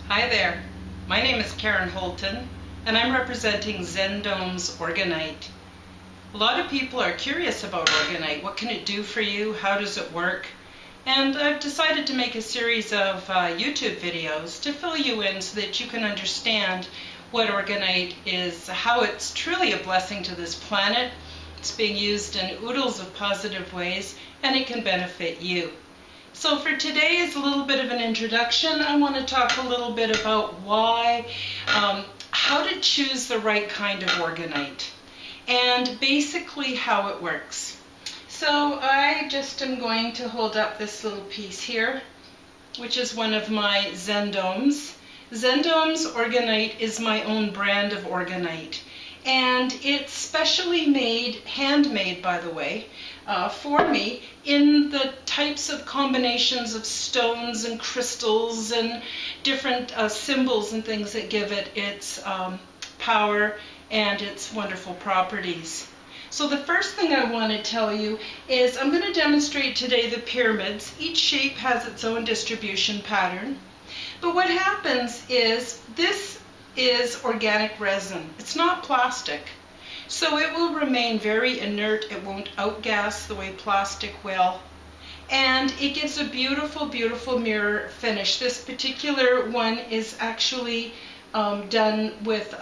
Hi there, my name is Karen Holton and I'm representing Zen Domes Orgonite. A lot of people are curious about orgonite. What can it do for you? How does it work? And I've decided to make a series of YouTube videos to fill you in so that you can understand what orgonite is, how it's truly a blessing to this planet. It's being used in oodles of positive ways and it can benefit you. So for today is a little bit of an introduction. I want to talk a little bit about how to choose the right kind of orgonite and basically how it works. So I just am going to hold up this little piece here, which is one of my Zen Domes. Zen Domes Orgonite is my own brand of orgonite. And it's specially made, handmade by the way, for me in the types of combinations of stones and crystals and different symbols and things that give it its power and its wonderful properties. So the first thing I want to tell you is I'm going to demonstrate today the pyramids. Each shape has its own distribution pattern. But what happens is this is organic resin. It's not plastic. So it will remain very inert. It won't outgas the way plastic will. And it gives a beautiful, beautiful mirror finish. This particular one is actually done with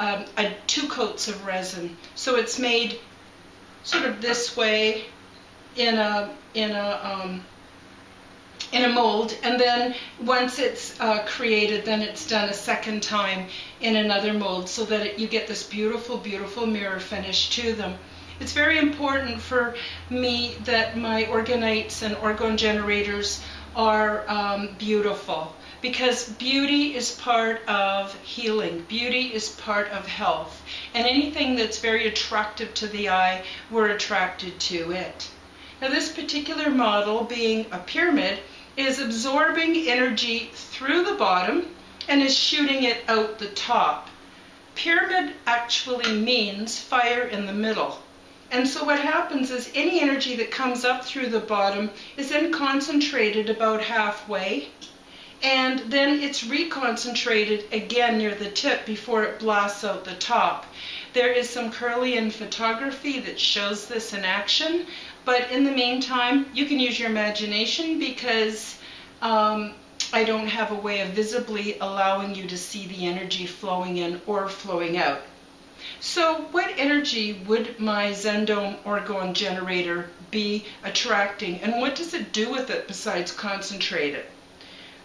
2 coats of resin. So it's made sort of this way in a mold, and then once it's created, then it's done a second time in another mold so that you get this beautiful, beautiful mirror finish to them. It's very important for me that my orgonites and orgone generators are beautiful, because beauty is part of healing. Beauty is part of health, and anything that's very attractive to the eye, we're attracted to it. Now this particular model, being a pyramid, is absorbing energy through the bottom and is shooting it out the top. Pyramid actually means fire in the middle. And so what happens is any energy that comes up through the bottom is then concentrated about halfway, and then it's reconcentrated again near the tip before it blasts out the top. There is some Kirlian photography that shows this in action. But in the meantime, you can use your imagination, because I don't have a way of visibly allowing you to see the energy flowing in or flowing out. So what energy would my Zen Dome Orgone generator be attracting, and what does it do with it besides concentrate it?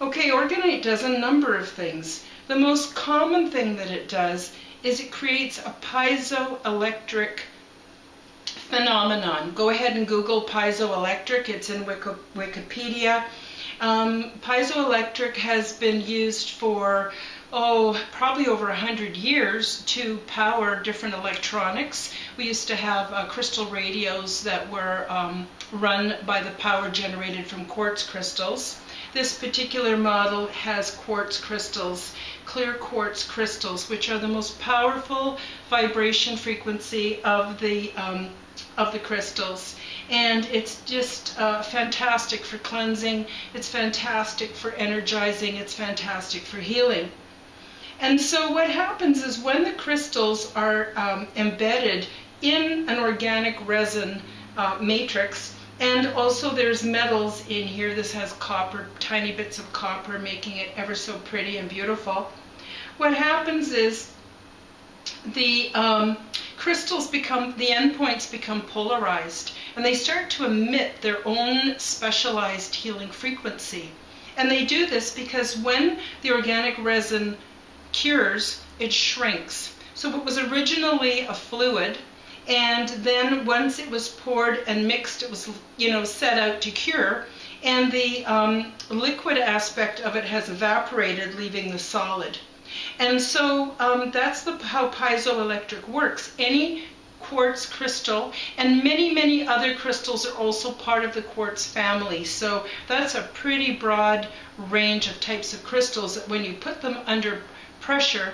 Okay, orgonite does a number of things. The most common thing that it does is it creates a piezoelectric phenomenon. Go ahead and Google piezoelectric. It's in Wikipedia. Piezoelectric has been used for probably over 100 years to power different electronics. We used to have crystal radios that were run by the power generated from quartz crystals. This particular model has quartz crystals, clear quartz crystals, which are the most powerful vibration frequency of the crystals. And it's just fantastic for cleansing, it's fantastic for energizing, it's fantastic for healing. And so what happens is when the crystals are embedded in an organic resin matrix, and also there's metals in here. This has copper, tiny bits of copper, making it ever so pretty and beautiful. What happens is the crystals become, the endpoints become polarized, and they start to emit their own specialized healing frequency. And they do this because when the organic resin cures, it shrinks. So what was originally a fluid, and then once it was poured and mixed, it was, set out to cure, and the liquid aspect of it has evaporated, leaving the solid. And so that's how piezoelectric works. Any quartz crystal, and many, many other crystals are also part of the quartz family. So that's a pretty broad range of types of crystals that when you put them under pressure,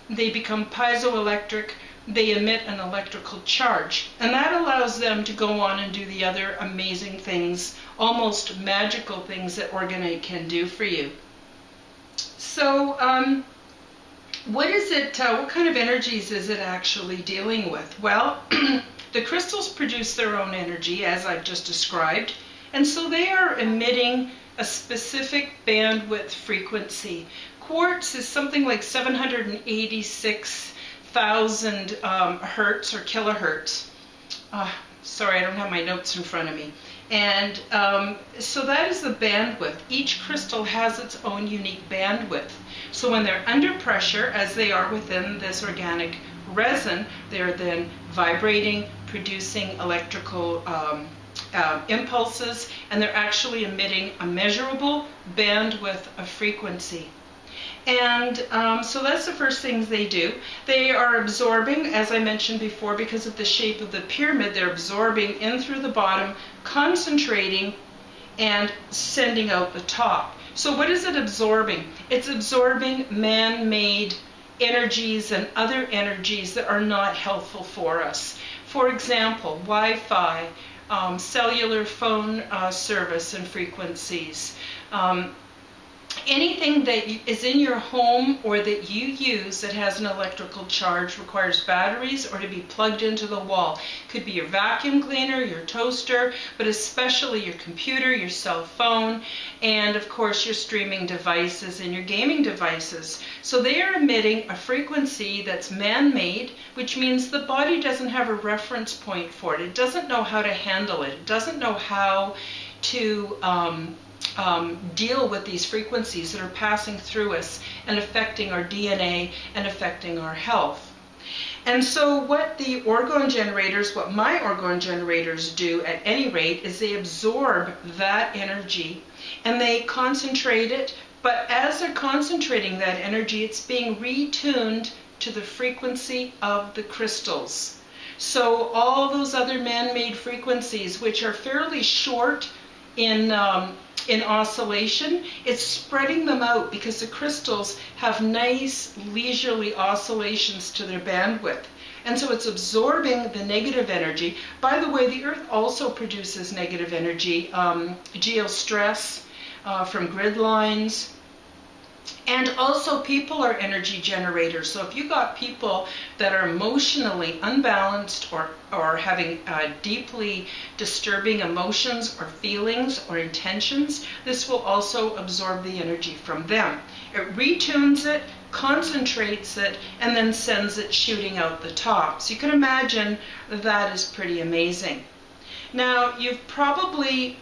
they become piezoelectric. They emit an electrical charge, and that allows them to go on and do the other amazing things, almost magical things that orgonite can do for you. So what is it, what kind of energies is it actually dealing with? Well, the crystals produce their own energy, as I've just described, and so they are emitting a specific bandwidth frequency. Quartz is something like 786,000 hertz or kilohertz. Sorry, I don't have my notes in front of me. And so that is the bandwidth. Each crystal has its own unique bandwidth. So when they're under pressure, as they are within this organic resin, they're then vibrating, producing electrical impulses, and they're actually emitting a measurable bandwidth of frequency. And so that's the first things they do. They are absorbing, as I mentioned before, because of the shape of the pyramid, they're absorbing in through the bottom, concentrating, and sending out the top. So what is it absorbing? It's absorbing man-made energies and other energies that are not helpful for us. For example, Wi-Fi, cellular phone service and frequencies, anything that is in your home or that you use that has an electrical charge requires batteries or to be plugged into the wall. Could be your vacuum cleaner, your toaster, but especially your computer, your cell phone, and of course your streaming devices and your gaming devices. So they are emitting a frequency that's man-made, which means the body doesn't have a reference point for it. It doesn't know how to handle it. It doesn't know how to deal with these frequencies that are passing through us and affecting our DNA and affecting our health. And so what the orgone generators, what my orgone generators do at any rate, is they absorb that energy and they concentrate it, but as they're concentrating that energy, it's being retuned to the frequency of the crystals. So all those other man-made frequencies, which are fairly short in oscillation, it's spreading them out because the crystals have nice leisurely oscillations to their bandwidth. And so it's absorbing the negative energy. By the way, the Earth also produces negative energy, geostress from grid lines. And also people are energy generators. So if you got people that are emotionally unbalanced or having deeply disturbing emotions or feelings or intentions, this will also absorb the energy from them. It retunes it, concentrates it, and then sends it shooting out the top. So you can imagine that is pretty amazing. Now, you've probably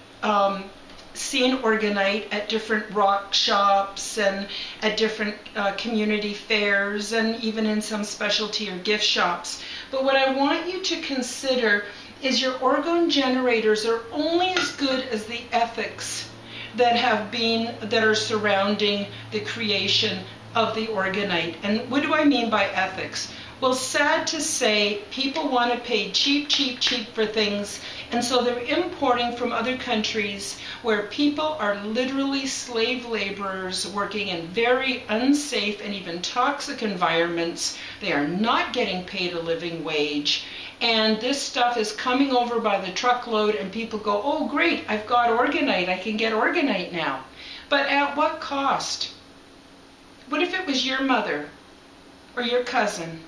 seen orgonite at different rock shops and at different community fairs and even in some specialty or gift shops. But what I want you to consider is your orgone generators are only as good as the ethics that are surrounding the creation of the orgonite. And what do I mean by ethics? Well, sad to say, people want to pay cheap for things, and so they're importing from other countries where people are literally slave laborers working in very unsafe and even toxic environments. They are not getting paid a living wage, and this stuff is coming over by the truckload, and people go, oh great, I've got orgonite, I can get orgonite now. But at what cost? What if it was your mother, or your cousin,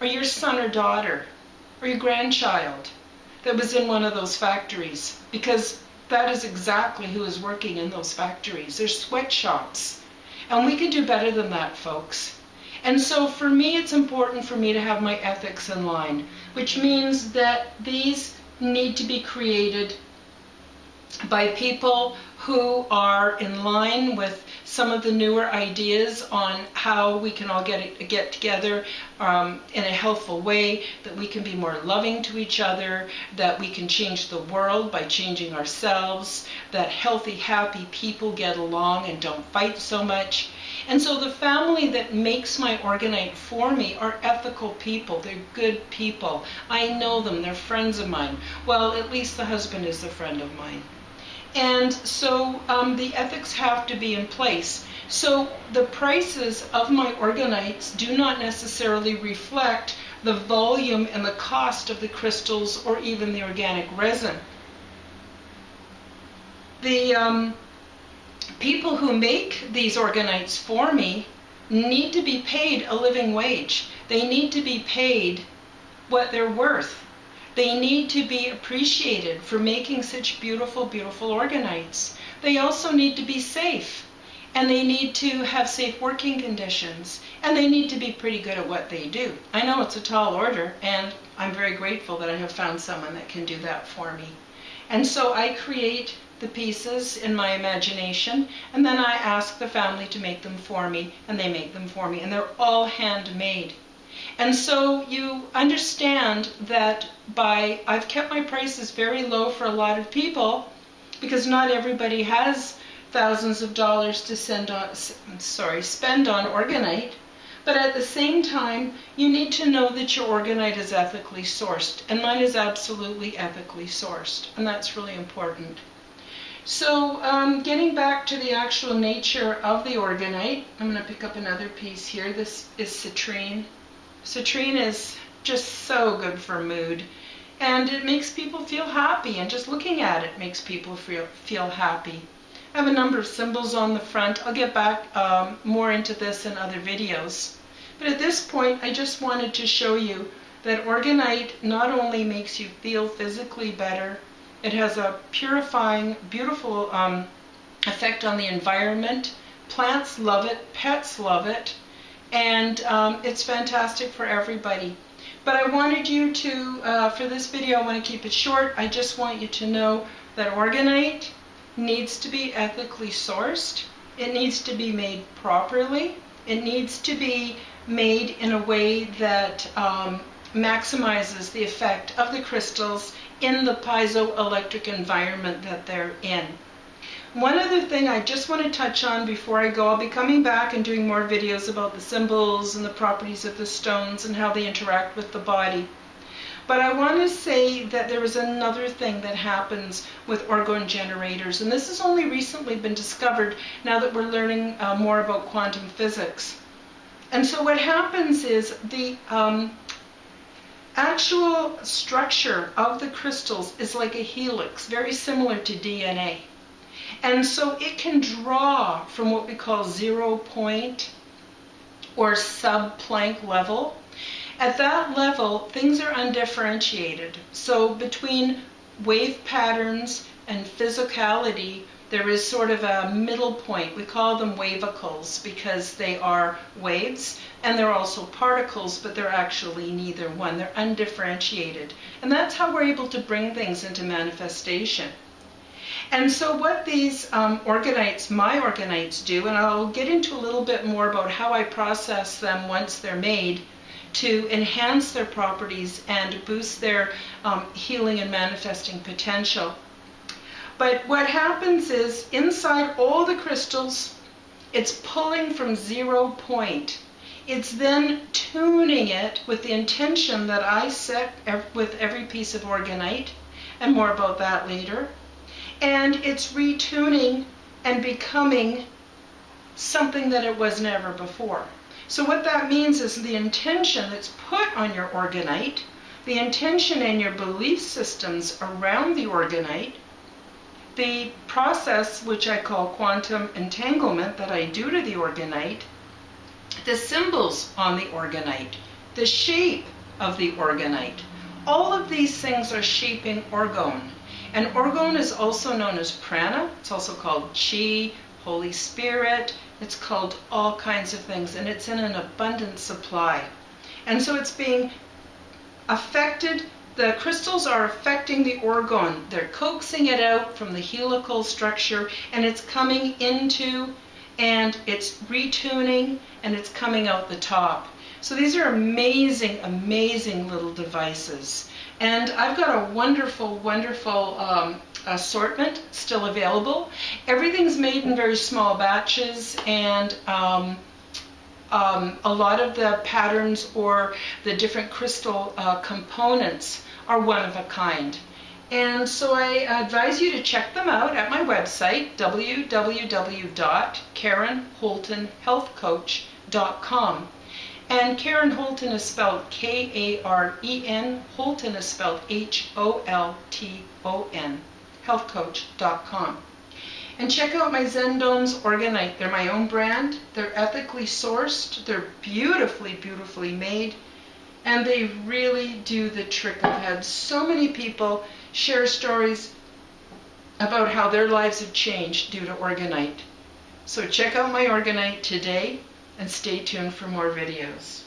or your son or daughter, or your grandchild that was in one of those factories? Because that is exactly who is working in those factories. They're sweatshops. And we can do better than that, folks. And so for me, it's important for me to have my ethics in line, which means that these need to be created by people who are in line with some of the newer ideas on how we can all get together in a healthful way, that we can be more loving to each other, that we can change the world by changing ourselves, that healthy, happy people get along and don't fight so much. And so the family that makes my orgonite for me are ethical people. They're good people. I know them. They're friends of mine. Well, at least the husband is a friend of mine. And so the ethics have to be in place. So the prices of my orgonites do not necessarily reflect the volume and the cost of the crystals or even the organic resin. people who make these orgonites for me need to be paid a living wage. They need to be paid what they're worth. They need to be appreciated for making such beautiful, beautiful orgonites. They also need to be safe, and they need to have safe working conditions, and they need to be pretty good at what they do. I know it's a tall order, and I'm very grateful that I have found someone that can do that for me. And so I create the pieces in my imagination, and then I ask the family to make them for me, and they make them for me, and they're all handmade. And so you understand that I've kept my prices very low for a lot of people, because not everybody has thousands of dollars to spend on orgonite. But at the same time, you need to know that your orgonite is ethically sourced, and mine is absolutely ethically sourced, and that's really important. So getting back to the actual nature of the orgonite, I'm going to pick up another piece here. This is citrine. Citrine is just so good for mood, and it makes people feel happy, and just looking at it makes people feel happy. I have a number of symbols on the front. I'll get back more into this in other videos. But at this point, I just wanted to show you that orgonite not only makes you feel physically better, it has a purifying, beautiful effect on the environment. Plants love it, pets love it, and it's fantastic for everybody. But I wanted you to, for this video, I want to keep it short. I just want you to know that orgonite needs to be ethically sourced. It needs to be made properly. It needs to be made in a way that maximizes the effect of the crystals in the piezoelectric environment that they're in. One other thing I just want to touch on before I go, I'll be coming back and doing more videos about the symbols and the properties of the stones and how they interact with the body. But I want to say that there is another thing that happens with orgone generators, and this has only recently been discovered now that we're learning more about quantum physics. And so what happens is the actual structure of the crystals is like a helix, very similar to DNA. And so it can draw from what we call 0 point or sub-Planck level. At that level, things are undifferentiated. So between wave patterns and physicality, there is sort of a middle point. We call them wavicles because they are waves, and they're also particles, but they're actually neither one. They're undifferentiated. And that's how we're able to bring things into manifestation. And so what these orgonites, my orgonites, do, and I'll get into a little bit more about how I process them once they're made, to enhance their properties and boost their healing and manifesting potential. But what happens is, inside all the crystals, it's pulling from 0 point. It's then tuning it with the intention that I set with every piece of orgonite, and more about that later. And it's retuning and becoming something that it was never before. So what that means is the intention that's put on your orgonite, the intention and your belief systems around the orgonite, the process which I call quantum entanglement that I do to the orgonite, the symbols on the orgonite, the shape of the orgonite, all of these things are shaping orgone. And orgone is also known as prana. It's also called chi, Holy Spirit. It's called all kinds of things, and it's in an abundant supply. And so it's being affected, the crystals are affecting the orgone. They're coaxing it out from the helical structure, and it's coming into, and it's retuning, and it's coming out the top. So these are amazing, amazing little devices. And I've got a wonderful, wonderful assortment still available. Everything's made in very small batches, and a lot of the patterns or the different crystal components are one of a kind. And so I advise you to check them out at my website, www.KarenHoltonHealthCoach.com. And Karen Holton is spelled K-A-R-E-N. Holton is spelled H-O-L-T-O-N. Healthcoach.com. And check out my Zen Domes Orgonite. They're my own brand. They're ethically sourced. They're beautifully, beautifully made. And they really do the trick. I've had so many people share stories about how their lives have changed due to orgonite. So check out my orgonite today and stay tuned for more videos.